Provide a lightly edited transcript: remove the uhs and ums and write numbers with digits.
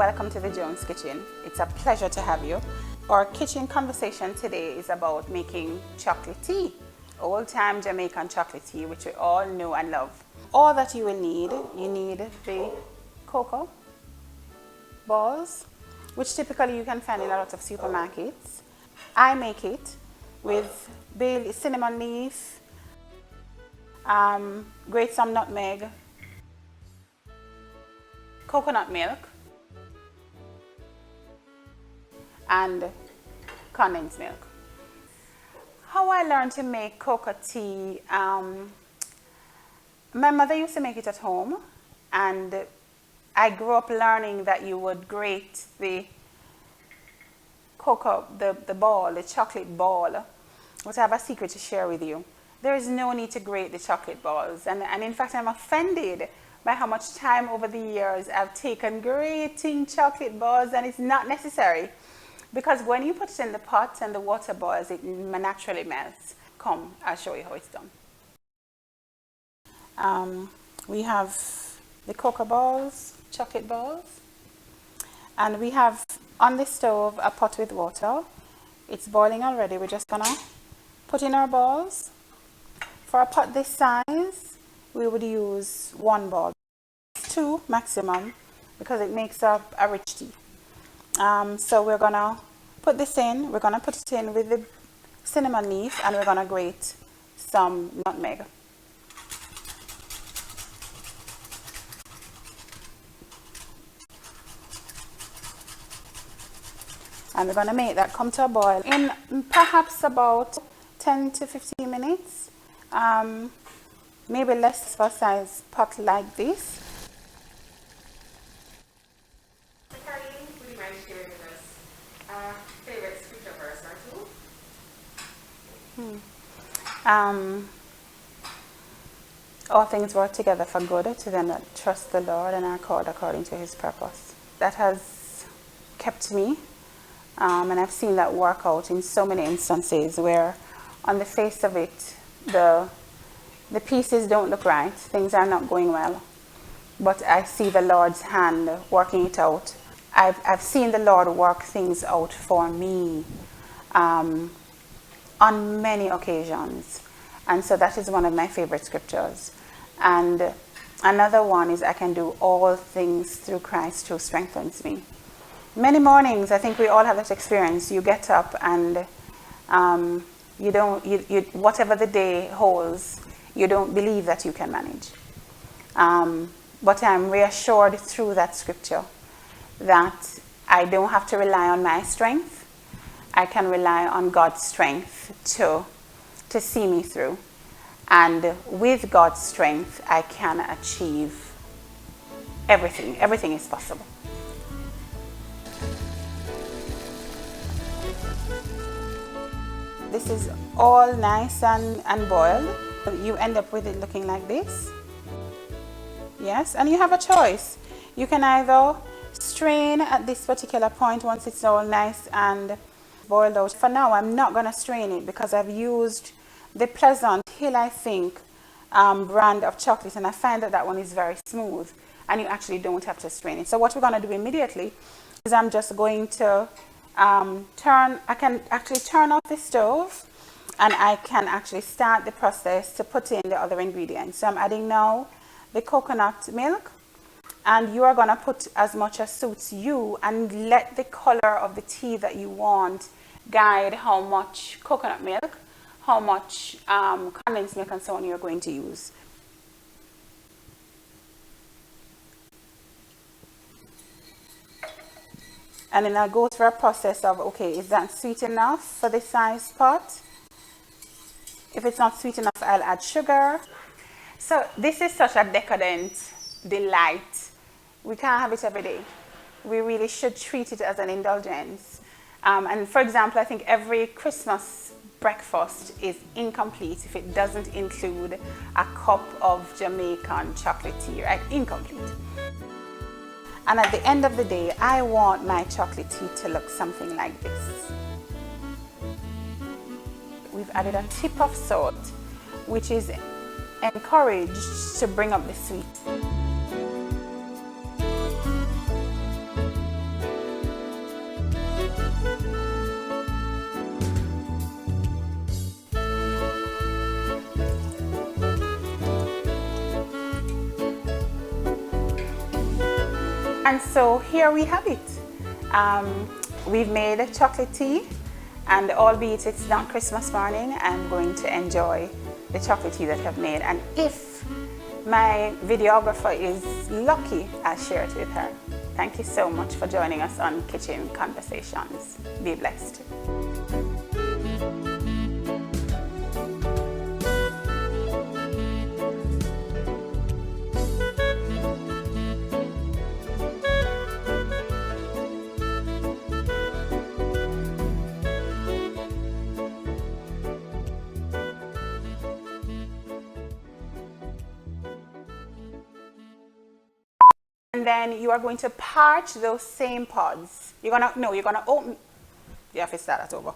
welcome to the Jones Kitchen. It's a pleasure to have you. Our kitchen conversation today is about making chocolate tea, old-time Jamaican chocolate tea, which we all know and love. All that you will need, you need the cocoa balls, which typically you can find in a lot of supermarkets. I make it with cinnamon leaf, grate some nutmeg, coconut milk, and condensed milk. How I learned to make cocoa tea, my mother used to make it at home, and I grew up learning that you would grate the cocoa, the ball, the chocolate ball. But I have a secret to share with you. There is no need to grate the chocolate balls, and in fact I'm offended by how much time over the years I've taken grating chocolate balls, and it's not necessary. Because when you put it in the pot and the water boils, it naturally melts. Come, I'll show you how it's done. We have the cocoa balls, chocolate balls, and we have on the stove a pot with water. It's boiling already. We're just gonna put in our balls. For a pot this size, we would use one ball, 2 maximum, because it makes up a rich tea. So we're gonna put this in. We're gonna put it in with the cinnamon leaf, and we're gonna grate some nutmeg. And we're gonna make that come to a boil in perhaps about 10 to 15 minutes. Maybe less for a size pot like this. Karene, would you mind sharing with us a favorite scripture verse or two? All things work together for good to them that trust the Lord and are called according to his purpose. That has kept me, and I've seen that work out in so many instances where on the face of it, the pieces don't look right, things are not going well, but I see the Lord's hand working it out. I've seen the Lord work things out for me on many occasions, and so that is one of my favorite scriptures. And another one is, I can do all things through Christ who strengthens me. Many mornings, I think we all have that experience. You get up and whatever the day holds, you don't believe that you can manage. But I'm reassured through that scripture that I don't have to rely on my strength. I can rely on God's strength to see me through. And with God's strength, I can achieve everything. Everything is possible. This is all nice and boiled. You end up with it looking like this. Yes, and you have a choice. You can either strain at this particular point once it's all nice and boiled out. For now, I'm not going to strain it because I've used the Pleasant Hill, I think, brand of chocolate, and I find that that one is very smooth, and you actually don't have to strain it. So what we're going to do immediately is I'm just going to I can actually turn off the stove, and I can actually start the process to put in the other ingredients. So I'm adding now the coconut milk, and you are going to put as much as suits you, and let the color of the tea that you want guide how much coconut milk, how much condensed milk and so on you're going to use. And then I'll go through a process of, okay, is that sweet enough for this size pot? If it's not sweet enough, I'll add sugar. So this is such a decadent delight. We can't have it every day. We really should treat it as an indulgence. And for example, I think every Christmas breakfast is incomplete if it doesn't include a cup of Jamaican chocolate tea, right? Incomplete. And at the end of the day, I want my chocolate tea to look something like this. We've added a tip of salt, which is encouraged to bring up the sweet. And so here we have it. We've made a chocolate tea, and albeit it's not Christmas morning, I'm going to enjoy the chocolate tea that I've made. And if my videographer is lucky, I'll share it with her. Thank you so much for joining us on Kitchen Conversations. Be blessed. And then you are going to parch those same pods. You're gonna open, you have to start that over.